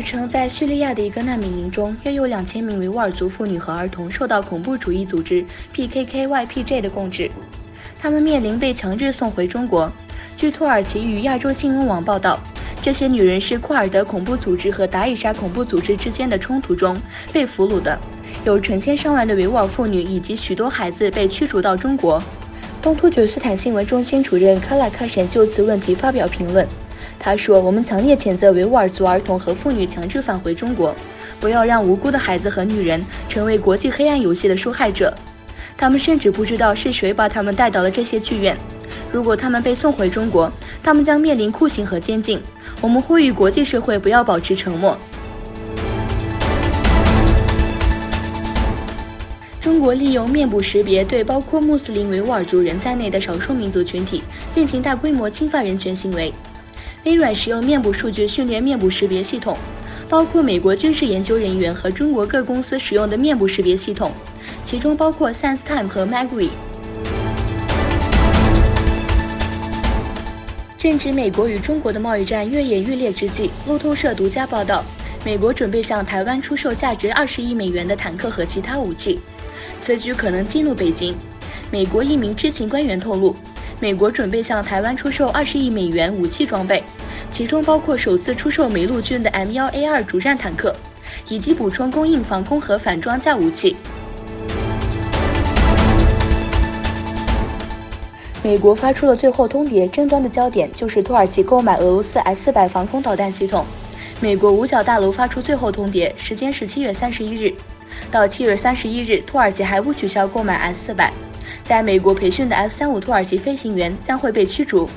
称，在叙利亚的一个难民营中，约有2000名维吾尔族妇女和儿童受到恐怖主义组织 PKK-YPG 的控制，他们面临被强制送回中国。据土耳其与亚洲新闻网报道，这些女人是库尔德恐怖组织和达以沙恐怖组织之间的冲突中被俘虏的，有成千上万的维吾尔妇女以及许多孩子被驱逐到中国。东突厥斯坦新闻中心主任卡拉卡什就此问题发表评论。他说：“我们强烈谴责维吾尔族儿童和妇女强制返回中国，不要让无辜的孩子和女人成为国际黑暗游戏的受害者。他们甚至不知道是谁把他们带到了这些剧院。如果他们被送回中国，他们将面临酷刑和监禁。我们呼吁国际社会不要保持沉默。”中国利用面部识别对包括穆斯林维吾尔族人在内的少数民族群体进行大规模侵犯人权行为。微软使用面部数据训练面部识别系统，包括美国军事研究人员和中国各公司使用的面部识别系统，其中包括 SenseTime 和 Magui。正值美国与中国的贸易战越演愈烈之际，路透社独家报道，美国准备向台湾出售价值20亿美元的坦克和其他武器，此举可能激怒北京。美国一名知情官员透露，美国准备向台湾出售20亿美元武器装备，其中包括首次出售美陆军的 M1A2 主战坦克，以及补充供应防空和反装甲武器。美国发出了最后通牒，争端的焦点就是土耳其购买俄罗斯 S-400防空导弹系统。美国五角大楼发出最后通牒，时间是7月31日。到7月31日，土耳其还不取消购买 S-400。在美国培训的 F-35土耳其飞行员将会被驱逐。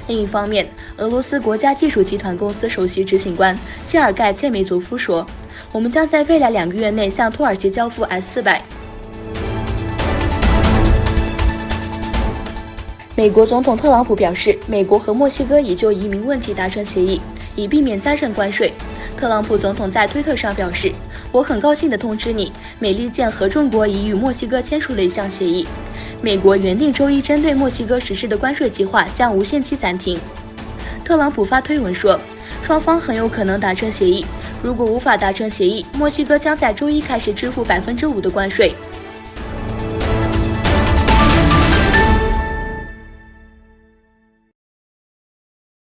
另一方面，俄罗斯国家技术集团公司首席执行官谢尔盖切梅佐夫说：“我们将在未来2个月内向土耳其交付 S-400。”美国总统特朗普表示，美国和墨西哥已就移民问题达成协议，以避免加征关税。特朗普总统在推特上表示：“我很高兴地通知你，美利坚合众国已与墨西哥签署了一项协议。美国原定周一针对墨西哥实施的关税计划将无限期暂停。”特朗普发推文说，双方很有可能达成协议，如果无法达成协议，墨西哥将在周一开始支付5%的关税。